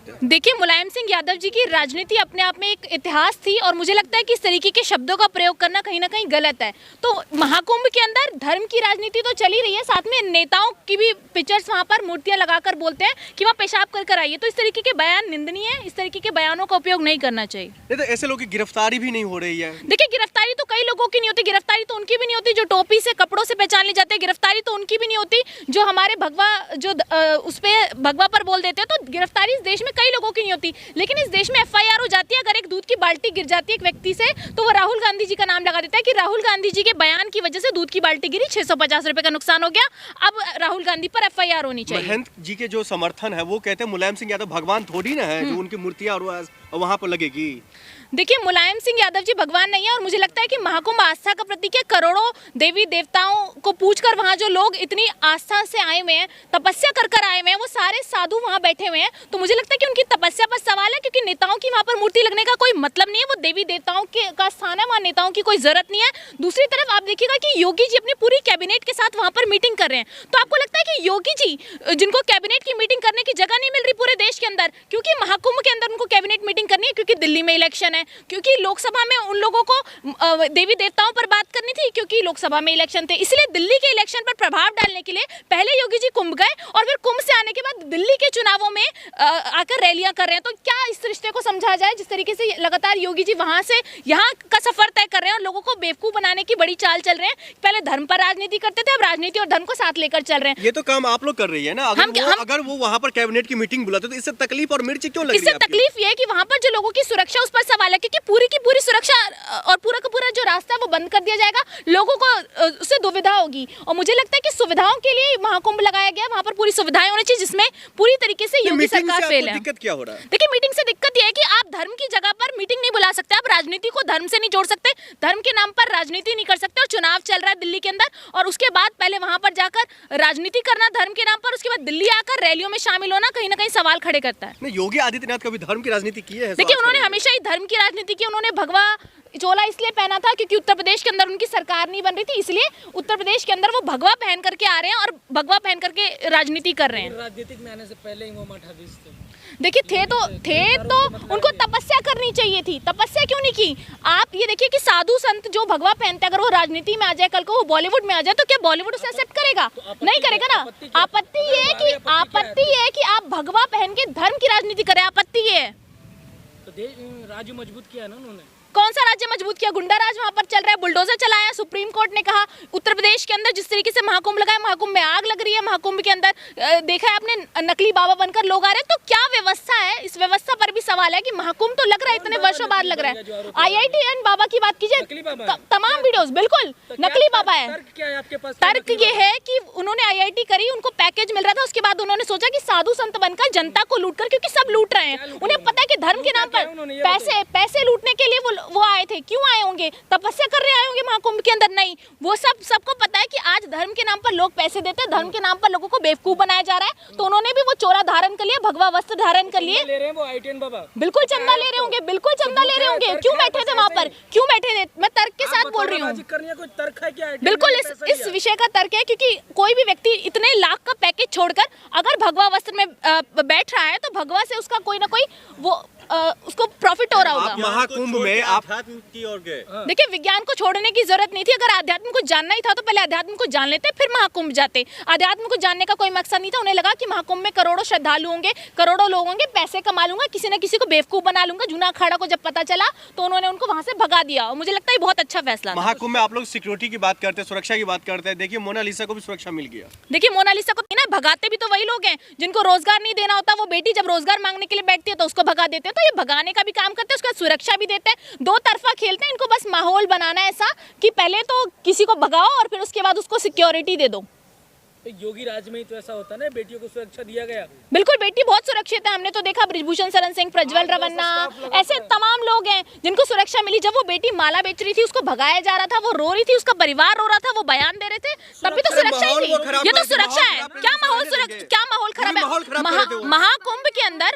सकते हैं? देखिए, मुलायम सिंह यादव जी की राजनीति अपने आप में एक इतिहास थी और मुझे लगता है कि इस तरीके के शब्दों का प्रयोग करना कहीं ना कहीं गलत है। तो महाकुंभ के अंदर धर्म की राजनीति तो चली रही है, साथ में नेताओं की भी पिक्चर्स वहां पर मूर्तियां लगाकर बोलते हैं कि वहाँ पेशाब कर आइए। तो इस तरीके के बयान निंदनीय है, इस तरीके के बयानों का उपयोग नहीं करना चाहिए। नहीं तो ऐसे लोगों की गिरफ्तारी भी नहीं हो रही है। देखिए, गिरफ्तारी तो कई लोगों की नहीं होती, गिरफ्तारी तो उनकी भी नहीं होती जो टोपी से कपड़ों से पहचान ली जाते हैं, गिरफ्तारी तो उनकी भी नहीं होती जो हमारे भगवा जो उस पे भगवा पर बोल देते हैं। तो गिरफ्तारी इस देश में कई लोगों की नहीं होती, लेकिन इस देश में FIR हो जाती है अगर एक दूध की बाल्टी गिर जाती है एक व्यक्ति से, तो वो राहुल गांधी जी का नाम लगा देता है कि राहुल गांधी जी के बयान की वजह से दूध की बाल्टी गिरी, 650 रुपए का नुकसान हो गया, अब राहुल गांधी पर FIR होनी चाहिए। महंत जी के जो समर्थन है वो कहते हैं मुलायम सिंह यादव भगवान थोड़ी ना है जो उनकी मूर्तियां और वहाँ पर लगेगी। देखिए, मुलायम सिंह यादव जी भगवान नहीं है और मुझे लगता है कि महाकुंभ आस्था का प्रतीक है। करोड़ों देवी देवताओं को पूछकर वहाँ जो लोग इतनी आस्था से आए हुए हैं, तपस्या कर आए हुए हैं, वो सारे साधु वहाँ बैठे हुए हैं। तो मुझे लगता है कि उनकी तपस्या पर सवाल है, क्योंकि नेताओं की वहाँ पर मूर्ति लगने का कोई मतलब नहीं है। वो देवी देवताओं का स्थान है, वहाँ नेताओं की कोई जरूरत नहीं है। दूसरी तरफ आप देखिएगा कि योगी जी अपनी पूरी कैबिनेट के साथ वहाँ पर मीटिंग कर रहे हैं। तो आपको लगता है कि योगी जी जिनको कैबिनेट की मीटिंग करने की जगह नहीं मिल रही पूरे देश के अंदर, क्योंकि महाकुंभ के अंदर उनको कैबिनेट मीटिंग करनी है, क्योंकि दिल्ली में इलेक्शन है, क्योंकि लोकसभा में उन लोगों को देवी देवताओं पर बात करनी थी, क्योंकि लोकसभा में इलेक्शन थे। इसलिए दिल्ली के इलेक्शन पर प्रभाव डालने के लिए पहले योगी जी कुंभ गए और फिर कुंभ से आने के बाद दिल्ली के चुनावों में आकर रैलियां कर रहे हैं। तो क्या इस रिश्ते को समझा जाए जिस तरीके से लगातार योगी जी वहां से यहाँ का सफर तय कर रहे हैं और लोगों को बेवकूफ बनाने की बड़ी चाल चल रहे हैं। पहले धर्म पर राजनीति करते थे, अब राजनीति और धर्म को साथ लेकर चल रहे हैं। ये तो काम आप लोग कर रही है ना। अगर वो वहाँ पर कैबिनेट की मीटिंग बुलाते तो इससे तकलीफ और मिर्ची क्यों लग रही है? इससे तकलीफ ये है कि वहाँ पर जो लोगों की सुरक्षा, उस पर सवाल है, क्योंकि पूरी की पूरी सुरक्षा और पूरा का पूरा जो रास्ता है वो बंद कर दिया जाएगा, लोगों को उससे दुविधा होगी। और मुझे लगता है कि सुविधाओं के लिए महाकुंभ लगाया गया, वहाँ पर पूरी सुविधाएं होनी चाहिए, जिसमें पूरी तरीके से योगी सरकार फेल है। दिक्कत क्या हो रहा है? देखिए, मीटिंग से दिक्कत यह है कि आप धर्म की जगह पर मीटिंग नहीं बुला सकते, आप राजनीति को धर्म से नहीं जोड़ सकते, धर्म के नाम पर राजनीति नहीं कर सकते। और चुनाव चल रहा है दिल्ली के अंदर, और उसके बाद पहले वहां पर जाकर राजनीति करना धर्म के नाम पर, उसके बाद दिल्ली आकर रैलियों में शामिल होना कहीं ना कहीं सवाल खड़े करता है। योगी आदित्यनाथ कभी धर्म की राजनीति की है? देखिए, उन्होंने हमेशा ही धर्म की राजनीति की। उन्होंने भगवा चोला इसलिए पहना था क्योंकि उत्तर प्रदेश के अंदर उनकी सरकार नहीं बन रही थी, इसलिए उत्तर प्रदेश के अंदर वो भगवा पहन करके आ रहे हैं और भगवा पहन करके राजनीति कर रहे हैं। राजनीतिक में आने से पहले ही वो मठाधीश थे। देखिए, थे तो उनको तपस्या करनी चाहिए थी, तपस्या क्यों नहीं की? आप ये देखिए कि साधु संत जो भगवा पहनते हैं, अगर वो राजनीति में आ जाए, कल को वो बॉलीवुड में आ जाए, तो क्या बॉलीवुड उसे एक्सेप्ट करेगा? नहीं करेगा ना। आपत्ति ये है कि आप भगवा पहन के धर्म की राजनीति करें, आपत्ति ये है। तो राज्य मजबूत किया ना उन्होंने। कौन सा राज्य मजबूत किया? गुंडा राज वहां पर चल रहा है, बुलडोजर चलाया। सुप्रीम कोर्ट ने कहा उत्तर प्रदेश के अंदर जिस तरीके से महाकुंभ लगाया, महाकुंभ में आग लग रही है। महाकुंभ के अंदर देखा है आपने, नकली बाबा बनकर लोग आ रहे हैं। तो क्या व्यवस्था है? इस व्यवस्था पर भी सवाल है कि महाकुंभ तो लग रहा है, इतने वर्षों बाद लग रहा है। IIT बाबा की बात कीजिए, तमाम वीडियोस बिल्कुल नकली बाबा है। तर्क ये है कि उन्होंने IIT करी, उनको पैकेज मिल रहा था, उसके बाद उन्होंने सोचा कि साधु संत बनकर जनता को लूट कर, क्योंकि सब लूट रहे हैं, उन्हें पता है कि धर्म के नाम पर पैसे लूटने के लिए वो आए थे। क्यों आए होंगे? तपस्या कर रहे आए होंगे महाकुंभ के अंदर? नहीं, वो सबको पता है कि आज धर्म के नाम पर लोग पैसे देते हैं, धर्म के नाम पर लोगों को बेवकूफ बनाया जा रहा है। तो उन्होंने भी वो चोला धारण कर लिया, भगवा वस्त्र धारण कर लिए। ले रहे हैं वो IIT बाबा, बिल्कुल चंदा ले रहे होंगे, बिल्कुल चंदा ले रहे होंगे। क्यों बैठे थे वहाँ पर? क्यों बैठे थे? मैं तर्क के साथ बोल रही हूँ। बिल्कुल इस विषय का तर्क है, क्योंकि कोई भी व्यक्ति इतने लाख का पैकेज छोड़कर अगर भगवा वस्त्र में बैठ रहा है, तो भगवा से उसका कोई ना कोई वो उसको प्रॉफिट हो रहा होगा। महाकुंभ में आप की ओर गए। देखिए, विज्ञान को छोड़ने की जरूरत नहीं थी। अगर आध्यात्म को जानना ही था तो पहले अध्यात्म को जान लेते, फिर महाकुंभ जाते। अध्यात्म को जानने का कोई मकसद नहीं था। उन्हें लगा कि महाकुंभ में करोड़ों श्रद्धालु होंगे, करोड़ों लोग होंगे, पैसे कमा लूंगा, किसी न किसी को बेवकूफ बना लूंगा। जूना अखाड़ा को जब पता चला तो उन्होंने उनको वहां से भगा दिया, और मुझे लगता है बहुत अच्छा फैसला। महाकुंभ में आप लोग सिक्योरिटी की बात करते हैं, सुरक्षा की बात करते हैं। देखिए, मोनालिसा को भी सुरक्षा मिल गया। देखिए, मोनालिसा को ना भगाते भी तो वही लोग हैं जिनको रोजगार नहीं देना होता। वो बेटी जब रोजगार मांगने के लिए बैठती है तो उसको भगा देते हैं। तो ये भगाने का भी काम करते हैं, उसका सुरक्षा भी देते हैं, दो तरफा खेलते हैं। इनको बस माहौल बनाना है ऐसा कि पहले तो किसी को भगाओ और फिर उसके बाद उसको सिक्योरिटी दे दो। तो योगी राज में ही तो ऐसा होता है ना, बेटियों को सुरक्षा दिया गया। बिल्कुल, बेटी बहुत सुरक्षित है। हमने तो देखा बृजभूषण शरण सिंह, प्रज्वल रवन्ना, ऐसे तमाम लोग हैं जिनको सुरक्षा मिली। जब वो बेटी माला बेच रही थी, उसको भगाया जा रहा था, वो रो रही थी, उसका परिवार रो रहा था, वो बयान दे रहे थे, तब भी तो सुरक्षा ही थी। ये तो सुरक्षा है। क्या माहौल खराब है? महाकुंभ के अंदर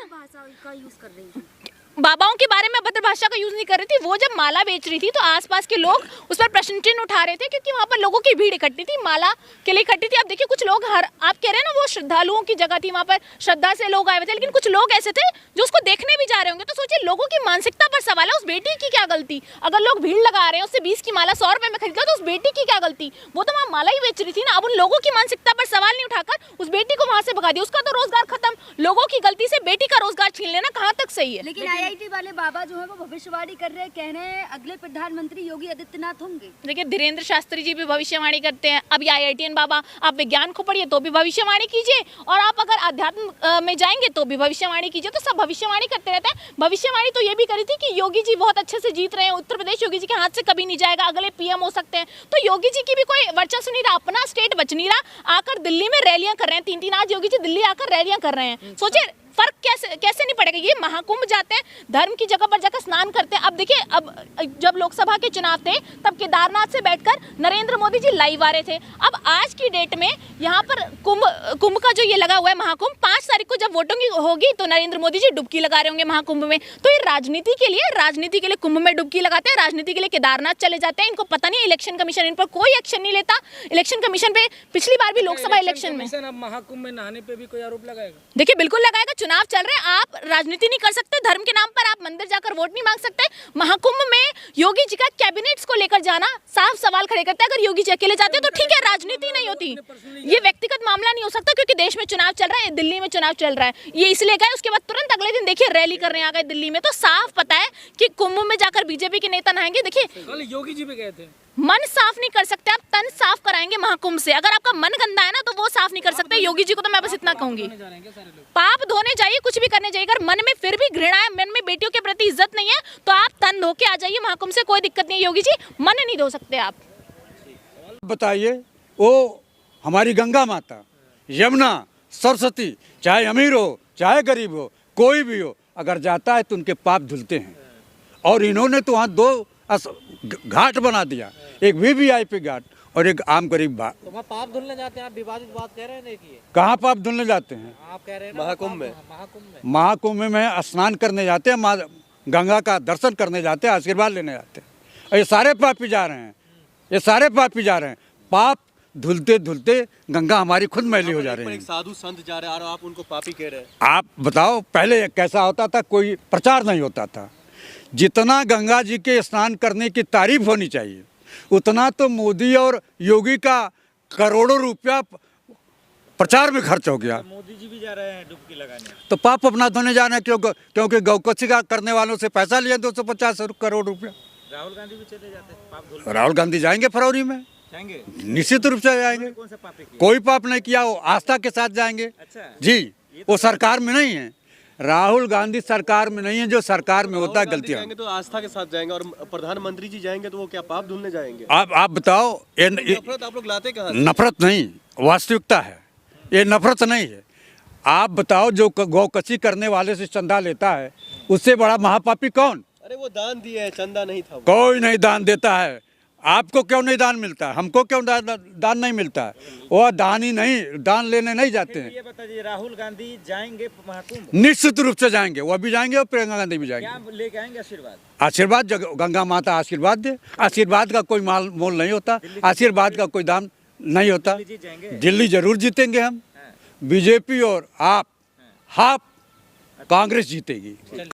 बाबाओं के बारे में अभद्र भाषा का यूज नहीं कर रही थी। वो जब माला बेच रही थी तो आसपास के लोग उस पर प्रश्न चिन्ह उठा रहे थे, क्योंकि वहां पर लोगों की भीड़ इकट्ठी थी, माला के लिए इकट्ठी थी। अब देखिए कुछ लोग आप कह रहे हैं ना वो श्रद्धालुओं की जगह थी, वहां पर श्रद्धा से लोग आए हुए थे, लेकिन कुछ लोग ऐसे थे जो उसको देखने भी जा रहे होंगे। तो सोचिए लोगों की मानसिकता पर सवाल है। उस बेटी की क्या गलती? अगर लोग भीड़ लगा रहे हैं, उससे 20 की माला 100 रुपए में खरीद लो, तो उस बेटी की क्या गलती? वो तो वहां माला ही बेच रही थी ना। अब उन लोगों की मानसिकता पर सवाल नहीं उठाकर उस बेटी को वहां से भगा दिया, उसका तो रोजगार खत्म। लोगों की गलती से बेटी का रोजगार छीन लेना कहाँ तक सही है? लेकिन IIT वाले बाबा जो है वो भविष्यवाणी कर रहे हैं, कह रहे हैं अगले प्रधानमंत्री योगी आदित्यनाथ होंगे। देखिए धीरेन्द्र शास्त्री जी भी भविष्यवाणी करते हैं। अब ये IITian बाबा, आप विज्ञान को पढ़िए तो भी भविष्यवाणी कीजिए, और आप अगर अध्यात्म में जाएंगे तो भी भविष्यवाणी कीजिए। तो सब भविष्यवाणी करते रहते हैं। भविष्यवाणी तो ये भी करी थी कि योगी जी बहुत अच्छे से जीत रहे हैं, उत्तर प्रदेश योगी जी के हाथ से कभी नहीं जाएगा, अगले PM हो सकते हैं। तो योगी जी की भी कोई वर्चस्व नहीं रहा, अपना स्टेट बच नहीं रहा। आकर दिल्ली में रैलियां कर रहे हैं, 3-3 आज योगी जी दिल्ली आकर रैलियां कर रहे हैं। सोचिए फर्क कैसे नहीं पड़ेगा। ये महाकुंभ जाते हैं, धर्म की जगह पर जाकर स्नान करते हैं। अब देखिए, अब जब लोकसभा के चुनाव थे तब केदारनाथ से बैठकर नरेंद्र मोदी जी लाइव आ रहे थे। अब आज की डेट में यहाँ पर कुंभ का जो ये लगा हुआ है महाकुंभ, 5 तारीख को जब वोटिंग होगी तो नरेंद्र मोदी जी डुबकी लगा रहे होंगे महाकुंभ में। तो ये राजनीति के लिए कुंभ में डुबकी लगाते हैं, राजनीति के लिए केदारनाथ चले जाते हैं। इनको पता नहीं इलेक्शन कमीशन इन पर कोई एक्शन नहीं लेता। इलेक्शन कमीशन पे पिछली बार भी लोकसभा इलेक्शन में अब महाकुंभ में नहाने पे भी कोई आरोप लगाएगा? देखिए बिल्कुल लगाएगा। चुनाव चल रहे हैं, आप राजनीति नहीं कर सकते, धर्म के नाम पर आप मंदिर जाकर वोट नहीं मांग सकते। महाकुंभ में योगी जी का कैबिनेट्स को लेकर जाना साफ सवाल खड़े करता है। अगर योगी जी अकेले जाते तो ठीक है, राजनीति नहीं होती, ये व्यक्तिगत मामला नहीं हो सकता, क्योंकि देश में चुनाव चल रहा है, दिल्ली में चुनाव चल रहा है। ये इसलिए गए, उसके बाद तुरंत अगले दिन देखिए रैली करने आ गए दिल्ली में। तो साफ पता है कि कुंभ में जाकर बीजेपी के नेता नहाएंगे। देखिए कल योगी जी भी गए थे। मन साफ नहीं कर सकते, आप तन साफ कराएंगे महाकुंभ से। अगर आपका मन गंदा है ना तो वो साफ नहीं कर सकते। योगी जी को तो मैं बस इतना कहूंगी, पाप धोने जाइए, कुछ भी करने जाइए। अगर मन में फिर भी घृणा है, मन में बेटियों के प्रति इज्जत नहीं है, तो आप तन धो के आ जाइए महाकुंभ से, कोई दिक्कत नहीं है। योगी जी मन नहीं धो सकते आप। बताइए, वो हमारी गंगा माता, यमुना, सरस्वती, चाहे अमीर हो चाहे गरीब हो, कोई भी हो, अगर जाता है तो उनके पाप धुलते हैं। और इन्होंने तो वहाँ 2 घाट बना दिया, एक VVIP घाट और एक आम गरीब घाट। तो वहाँ पाप धुलने जाते हैं, आप विवादित बात कह रहे हैं नहीं कि कहाँ पाप धुलने जाते हैं? आप कह रहे हैं महाकुंभ में। महाकुंभ में स्नान करने जाते हैं, माँ गंगा का दर्शन करने जाते हैं, आशीर्वाद लेने जाते हैं। और ये सारे पापी जा रहे हैं, ये सारे पापी जा रहे हैं। पाप धुलते धुलते गंगा हमारी खुद मैली हो जा रही है। एक साधु संत जा रहे हैं और आप उनको पापी कह रहे हैं। आप बताओ, पहले कैसा होता था? कोई प्रचार नहीं होता था। जितना गंगा जी के स्नान करने की तारीफ होनी चाहिए, उतना तो मोदी और योगी का करोड़ों रुपया प्रचार में खर्च हो गया। मोदी जी भी जा रहे हैं डुबकी लगाने, तो पाप अपना धोने जा रहे हैं, क्योंकि गौकसी का करने वालों से पैसा लिया 250 करोड़ रुपया। राहुल गांधी भी चले जाते हैं पाप धुलने? राहुल गांधी जाएंगे फरवरी में, जाएंगे, निश्चित रूप से जाएंगे। कौन सा पाप किया? कोई पाप नहीं किया, वो आस्था के साथ जाएंगे। अच्छा जी, वो सरकार में नहीं है। राहुल गांधी सरकार में नहीं है, जो सरकार में होता है गलतियां। जाएंगे तो आस्था के साथ जाएंगे, और प्रधानमंत्री जी जाएंगे तो वो क्या पाप धुलने जाएंगे? आप बताओ, ये नफरत आप लोग लाते कहाँ से? नफरत नहीं, वास्तविकता है, ये नफरत नहीं है। आप बताओ, जो गौकसी करने वाले से चंदा लेता है, उससे बड़ा महापापी कौन? अरे वो दान दिए है, चंदा नहीं था वो। कोई नहीं दान देता है। आपको क्यों नहीं दान मिलता है? हमको क्यों दान नहीं मिलता है? वो दान ही नहीं, दान लेने नहीं जाते हैं। ये बताइए, राहुल गांधी जाएंगे महाकुंभ? निश्चित रूप से जाएंगे, वो भी जाएंगे और प्रियंका गांधी भी जाएंगे। क्या लेके आएंगे आशीर्वाद? आशीर्वाद, गंगा माता आशीर्वाद दे। आशीर्वाद का कोई मोल नहीं होता, आशीर्वाद का कोई दाम नहीं होता। दिल्ली जरूर जीतेंगे हम, बीजेपी और आप, हाफ कांग्रेस जीतेगी।